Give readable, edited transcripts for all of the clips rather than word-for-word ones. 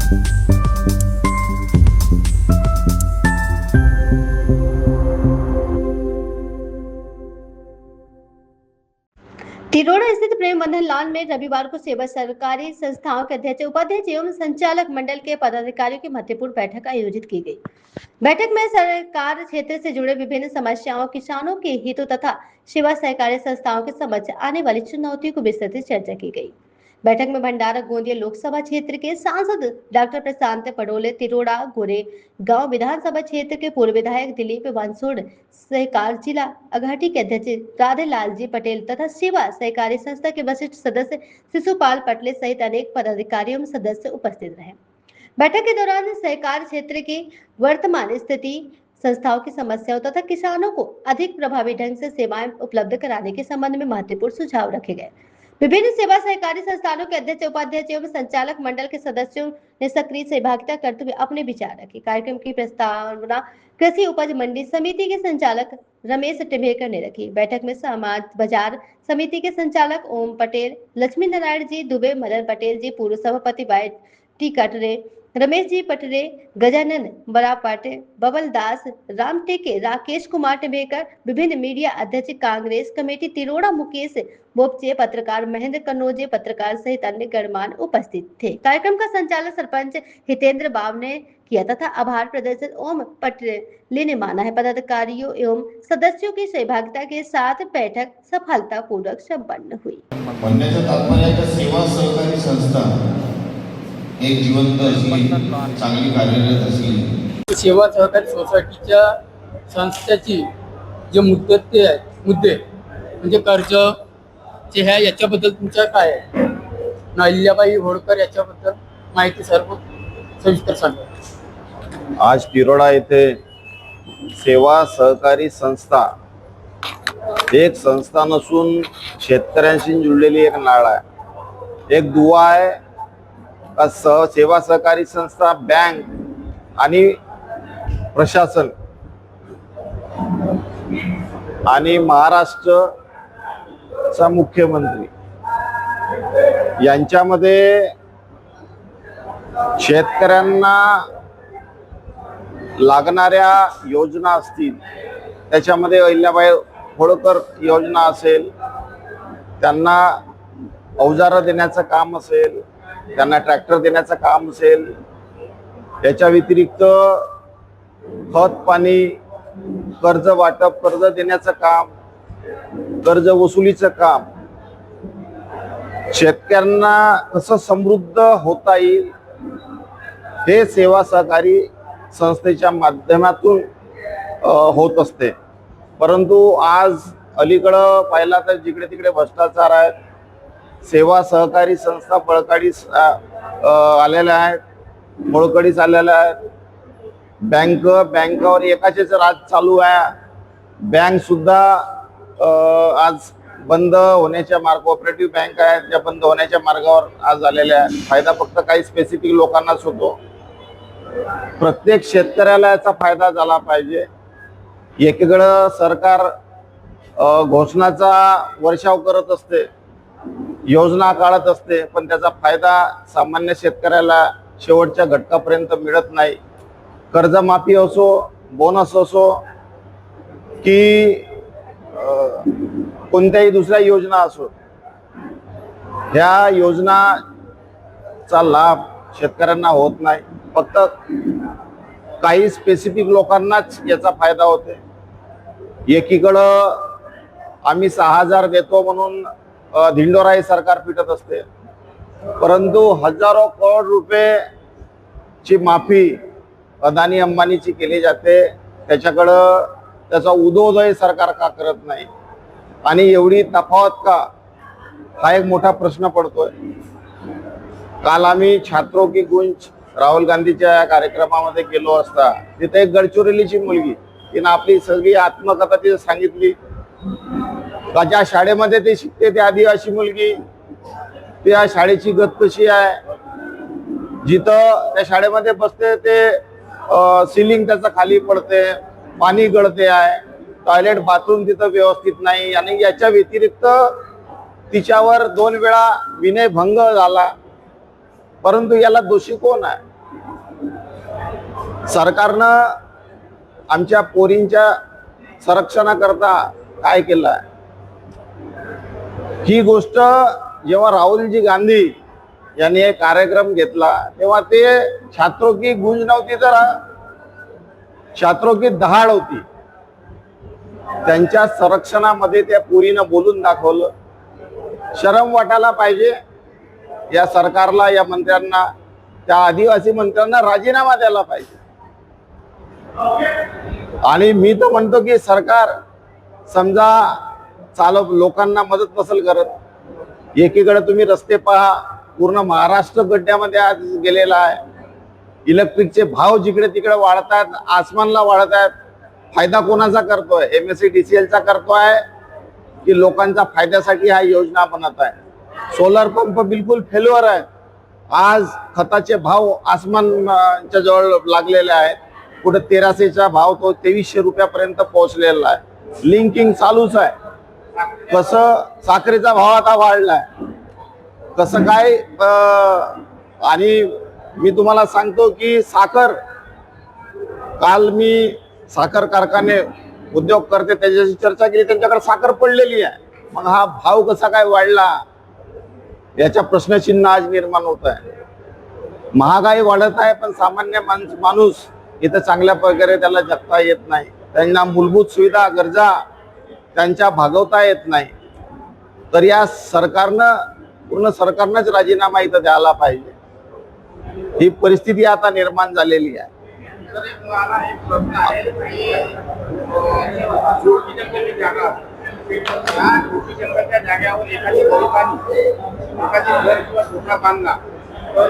तिरोड़ा स्थित प्रेम बंधन लॉन में रविवार को सेवा सरकारी संस्थाओं के अध्यक्ष, उपाध्यक्ष एवं संचालक मंडल के पदाधिकारियों की महत्वपूर्ण बैठक आयोजित की गई। बैठक में सरकार क्षेत्र से जुड़े विभिन्न समस्याओं, किसानों के हितों तथा सेवा सहकारी संस्थाओं के समक्ष आने वाली चुनौतियों को विस्तृत चर्चा की गई। बैठक में भंडारा गोंदिया लोकसभा क्षेत्र के सांसद डॉक्टर प्रशांत पडोले, तिरोड़ा गोरेगांव विधानसभा क्षेत्र के पूर्व विधायक दिलीप बांसुड़, सहकार जिला अघाटी के अध्यक्ष राधे लाल जी पटेल तथा सेवा सहकारी संस्था के वरिष्ठ सदस्य शिशुपाल पटले सहित अनेक पदाधिकारी एवं सदस्य उपस्थित रहे। बैठक के दौरान सहकार क्षेत्र की वर्तमान स्थिति, संस्थाओं की समस्याओं तथा किसानों को अधिक प्रभावी ढंग से सेवाएं उपलब्ध कराने के संबंध में महत्वपूर्ण सुझाव रखे गए। विभिन्न सेवा सहकारी संस्थानों के अध्यक्ष, उपाध्यक्ष एवं संचालक मंडल के सदस्यों ने सक्रिय सहभागिता करते हुए अपने विचार रखे। कार्यक्रम की प्रस्तावना कृषि उपज मंडी समिति के संचालक रमेश टिम्हेकर ने रखी। बैठक में समाज बाजार समिति के संचालक ओम पटेल, लक्ष्मी नारायण जी दुबे, मदन पटेल जी पूर्व सभापति वाई कटरे, रमेश जी पटरे, गजानन बरापाटे, बबल दास, राम टेके, राकेश कुमार टिम्हेकर, विभिन्न मीडिया अध्यक्ष, कांग्रेस कमेटी तिरोड़ा मुकेश बोपचे, पत्रकार महेंद्र कन्नौजे, पत्रकार सहित अन्य गणमान्य उपस्थित थे। कार्यक्रम का संचालन सरपंच हितेंद्र बाब ने किया तथा आभार प्रदर्शन ओम पटेल ने माना है। पदाधिकारियों एवं सदस्यों की सहभागिता के साथ बैठक सफलतापूर्वक संपन्न हुई। म्हणण्याचं तात्पर्य आहे सेवा सहकारी संस्था एक जिवंत अशी चांगली कार्यरत असली सेवा सहकारी सोसायटीच्या संस्थेची जे मुद्दे म्हणजे कर्ज चे ह्या याच्याबद्दल तुमचं काय आहे? अहिल्याबाई होळकर याच्याबद्दल माहिती सर्व सविस्तर सांगा। आज तिरोडा येथे सेवा सहकारी संस्था एक संस्था नसून शेतकऱ्यांशी जुळलेली एक नाळ आहे, एक दुवा आहे। सेवा सहकारी संस्था, बँक आणि प्रशासन आणि महाराष्ट्रचा मुख्यमंत्री यांच्यामध्ये शेतकऱ्यांना लागणाऱ्या योजना असतील, त्याच्यामध्ये अहिल्याबाई होळकर योजना असेल, त्यांना अवजारं देण्याचं काम असेल, त्यांना ट्रॅक्टर देण्याचं काम असेल, याच्या व्यतिरिक्त खत पाणी, कर्ज वाटप, कर्ज देण्याचं काम, कर्ज वसुलीचं काम, शेतकऱ्यांना कसं समृद्ध होता येईल हे सेवा सहकारी संस्थेच्या माध्यमातून होत असते। परंतु आज अलीकडं पाहिला तर जिकडे तिकडे भ्रष्टाचार आहे, सेवा सहकारी संस्था बळकाडीस आलेल्या आहेत, मोळकळीस आलेल्या आहेत। बँकावर एकाचेच राज चालू आहे। बँक सुद्धा आज बंद होण्याच्या मार्ग, कोऑपरेटिव्ह बँक आहेत त्या बंद होण्याच्या मार्गावर आज आलेल्या आहेत। फायदा फक्त काही स्पेसिफिक लोकांनाच होतो, प्रत्येक शेतकऱ्याला याचा फायदा झाला पाहिजे। एकीकडे सरकार घोषणाचा वर्षाव करत असते, योजना काढत असते, पण त्याचा फायदा सामान्य शेतकऱ्याला शेवटच्या घटकापर्यंत मिळत नाही। कर्जमाफी असो, बोनस असो की कोणत्याही दुसऱ्या योजना असो, ह्या योजनाचा लाभ शेतकऱ्यांना होत नाही, फक्त काही स्पेसिफिक लोकांनाच याचा फायदा होते। एकीकडं आम्ही 6000 देतो म्हणून धिंडोरा ही सरकार पिटत असते, परंतु हजारो करोड रुपयेची माफी अदानी अंबानीची केली जाते, त्याच्याकडं त्याचा उदोदय सरकार का करत नाही आणि एवढी तफावत का, हा एक मोठा प्रश्न पडतोय। काल आम्ही छात्रों की गुंज राहुल गांधीच्या कार्यक्रमामध्ये गेलो असता तिथे एक गडचिरोलीची मुलगी, तिने आपली सगळी आत्मकथा तिथे सांगितली। ज्या शाळेमध्ये ते शिकते ती आदिवासी मुलगी, त्या शाळेची गत कशी आहे, जिथं त्या शाळेमध्ये बसते ते सिलिंग त्याचं खाली पडते, पाणी गळते आहे, टॉयलेट बाथरूम तिथं व्यवस्थित नाही, आणि याच्या व्यतिरिक्त तिच्यावर 2 वेळा विनयभंग झाला। परंतु याला दोषी कोण आहे? सरकारनं आमच्या पोरींच्या संरक्षणाकरता काय केलं आहे, ही गोष्ट जेव्हा राहुलजी गांधी यांनी एक कार्यक्रम घेतला तेव्हा ते छात्रों की गूंज नव्हती तर छात्रों की दहाड होती. त्यांच्या संरक्षणामध्ये त्या पोरीनं बोलून दाखवलं. शरम वाटायला पाहिजे या सरकारला, या मंत्र्यांना, त्या आदिवासी मंत्र्यांना राजीनामा द्यायला पाहिजे. आणि मी तर म्हणतो की सरकार समजा लोकांना मदत नसेल करत, एकीकडे तुम्ही रस्ते पहा, पूर्ण महाराष्ट्र गड्ड्यामध्ये आज गेलेला आहे. इलेक्ट्रिकचे भाव जिकडे तिकडे वाढतात, आसमानला वाढत आहेत. फायदा कोणाचा करतोय? MSEDCL चा करतोय की लोकांच्या फायद्यासाठी हा योजना बनत आहे? सोलर पंप बिलकुल फेल्युअर आहे. आज खताचे भाव आसमानच्या जवळ लागलेले आहेत. कुठे 1300चा भाव तो 2300 रुपयापर्यंत पोहोचलेला आहे. लिंकिंग चालूच आहे. कसं साखरेचा भाव आता वाढलाय, कसं काय? आणि मी तुम्हाला सांगतो की साखर, काल मी साखर कारखाने उद्योग करते त्याच्याशी चर्चा केली, त्यांच्याकडे साखर पडलेली आहे. मग हा भाव कसा काय वाढला याच्या प्रश्नचिन्ह आज निर्माण होत आहे. महागाई वाढत आहे, पण सामान्य माणूस इथं चांगल्या प्रकारे त्याला जगता येत नाही. त्यांना मूलभूत सुविधा गरजा त्यांच्या भागवता येत नाही. तर या पूर्ण सरकारनंच राजीनामा इथं द्यायला पाहिजे. ही परिस्थिती आता निर्माण झालेली आहे. जागेवर एखादी झोका बांधला तर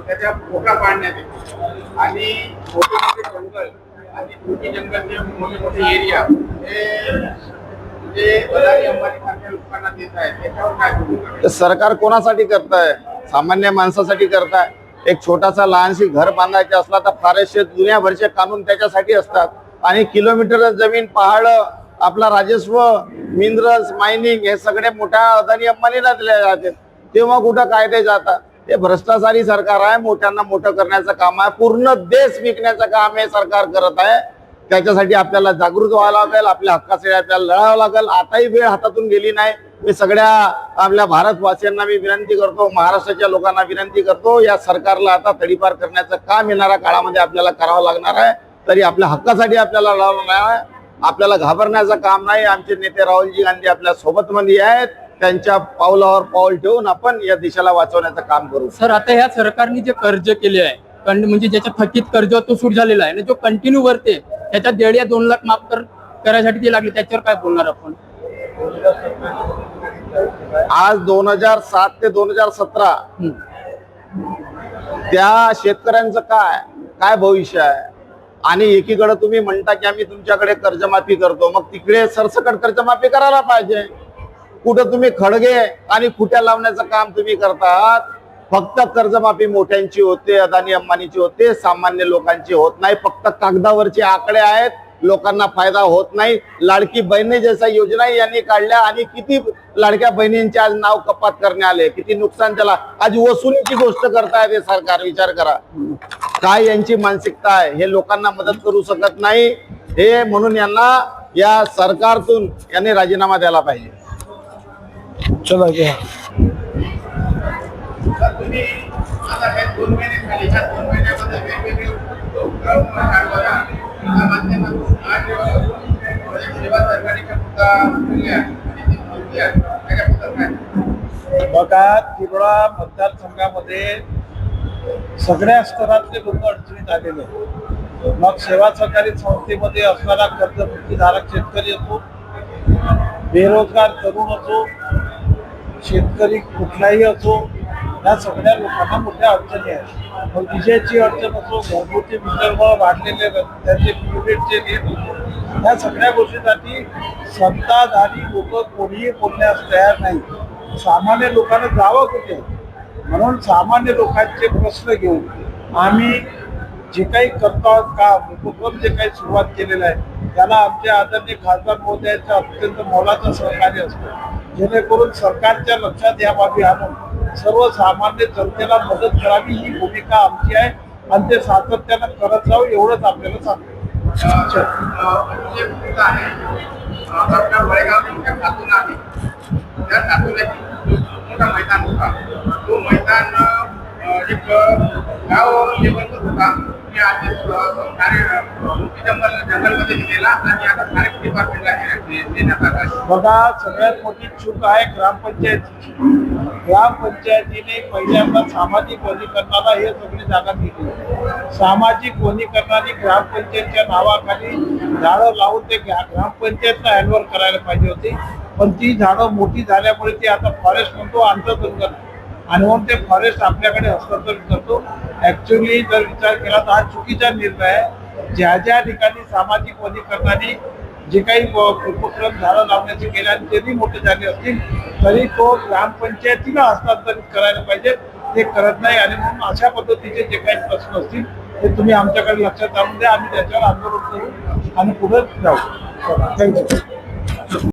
त्याच्या भोका पाडण्यात येतो. आणि मोठे मोठे जंगल आणि छोटी जंगलचे मोठे मोठे एरिया हे अदानी अंबानी सारख्या लोकांना देत आहे. त्याच्यावर काय भूमिका? सरकार कोणासाठी करताय? सामान्य माणसासाठी करताय. एक छोटासा लहानशी घर बांधायचे असला तर फारसे दुनियाभरचे कानून त्याच्यासाठी असतात. आणि किलोमीटर जमीन, पहाड, आपला राजस्व, मिनरल्स, मायनिंग हे सगळे मोठ्या अदानी अंबानीला दिले जाते. तेव्हा कुठं कायदे जातात? हे भ्रष्टाचारी सरकार आहे. मोठ्यांना मोठं करण्याचं काम आहे. पूर्ण देश विकण्याचं काम हे सरकार करत आहे. त्याच्यासाठी आपल्याला जागृत व्हावं लागेल. आपल्या हक्कासाठी आपल्याला लढावं लागेल. आताही वेळ हातातून गेली नाही. मी सगळ्या आपल्या भारतवासियांना मी विनंती करतो, महाराष्ट्राच्या लोकांना विनंती करतो, या सरकारला आता तडीपार करण्याचं काम येणाऱ्या काळामध्ये आपल्याला करावं लागणार आहे. तरी आपल्या हक्कासाठी आपल्याला लढावं आहे. आपल्याला घाबरण्याचं काम नाही. आमचे नेते राहुलजी गांधी आपल्या सोबत मध्ये आहेत. त्यांच्या पावलावर पाऊल ठेवून आपण या देशाला वाचवण्याचं काम करू. सर, आता ह्या सरकारने जे कर्ज केले आहे, म्हणजे ज्याच्या थकीत कर्ज तो सूट झालेला आहे आणि जो कंटिन्यू वरते त्याच्या 1.5 या 2 लाख माफ करायसाठी ते लागले, त्याच्यावर काय बोलणार आपण? आज 2007 ते 2017 त्या शेतकऱ्यांचं काय भविष्य आहे? आणि एकीकडे तुम्ही म्हणता की आम्ही तुमच्याकडे कर्जमाफी करतो, मग तिकडे सरसकट कर्जमाफी करायला पाहिजे. कुठं तुम्ही खडगे आणि खुट्या लावण्याचं काम तुम्ही करतात. फक्त कर्जमाफी मोठ्यांची होते, अदानी अंबानीची होते, सामान्य लोकांची होत नाही. फक्त कागदावरचे आकडे आहेत, लोकांना फायदा होत नाही. लाडकी बहिणी जैसा योजना यांनी काढल्या आणि किती लाडक्या बहिणींचे आज नाव कपात करण्यात आले, किती नुकसान त्याला. आज वसुलीची गोष्ट करताय ते सरकार. विचार करा काय यांची मानसिकता आहे. हे लोकांना मदत करू शकत नाही. हे म्हणून यांना या सरकारतून यांनी राजीनामा द्यायला पाहिजे. चला घ्या. तुम्ही आता हे 2 महिने झाले, या 2 महिन्यामध्ये वेगवेगळे बघा, तिरोडा मतदारसंघामध्ये सगळ्या स्तरातले लोक अडचणीत आलेले आहेत. मग सेवा सहकारी संस्थेमध्ये असणारा कर्जमुक्तीधारक शेतकरी असो, बेरोजगार तरुण असो, शेतकरी कुठलाही असो, या सगळ्या लोकांना मोठ्या अडचणी आहेत. मग विजेची अडचण असो, घरगुती विदर्भ वाढलेले रस्त्याचे युनिटचे रेट, या सगळ्या गोष्टीसाठी सत्ताधारी लोक कोणीही बोलण्यास तयार नाही. सामान्य लोकांना जावं कुठे? म्हणून सामान्य लोकांचे प्रश्न घेऊन आम्ही जे काही करतो आहोत काम, उपक्रम जे काही सुरुवात केलेलं आहे, त्याला आमच्या आदरणीय खासदार महोदयांचं अत्यंत मोलाचं सहकार्य असतं. जेणेकरून सरकारच्या लक्षात या बाबी आणून सर्वसामान्य जनतेला मदत करावी ही भूमिका आमची आहे. आणि ते सातत्यानं करत जाऊ एवढंच आपल्याला सांगतो. अजून एक मुद्दा आहे, आपल्या वळेगाव खातून आहे, त्या खातूनची मोठा मैदान होता. तो मैदान एक गाव लेवलवर होता. मी आधी जंगलमध्ये गेला आणि आता फॉरेस्ट डिपार्टमेंटला देण्यात आला आहे. बघा, सगळ्यात मोठी चूक आहे ग्रामपंचायतीची. ग्रामपंचायतीने पहिल्यांदा सामाजिक वनीकरणाला हे सगळी जागा दिली. सामाजिक वनीकरणाने ग्रामपंचायतच्या नावाखाली झाडं लावून ते ग्रामपंचायतला हँडओव्हर करायला पाहिजे होती. पण ती झाडं मोठी झाल्यामुळे ती आता फॉरेस्ट म्हणतो, आंतरजंगल, आणि म्हणून ते फॉरेस्ट आपल्याकडे हस्तांतरित करतो. ऍक्च्युअली जर विचार केला तर हा चुकीचा निर्णय आहे. ज्या ज्या ठिकाणी सामाजिक वनीकरणाने जे काही उपक्रम झाडं लावण्याचे केले आणि त्यांनी मोठे झाले असतील तरी तो ग्रामपंचायतीला हस्तांतरित करायला पाहिजे. ते करत नाही आणि म्हणून अशा पद्धतीचे जे काही प्रश्न असतील ते तुम्ही आमच्याकडे लक्षात आणून द्या. आम्ही त्याच्यावर आंदोलन करू आणि पुढे जाऊ. थँक्यू.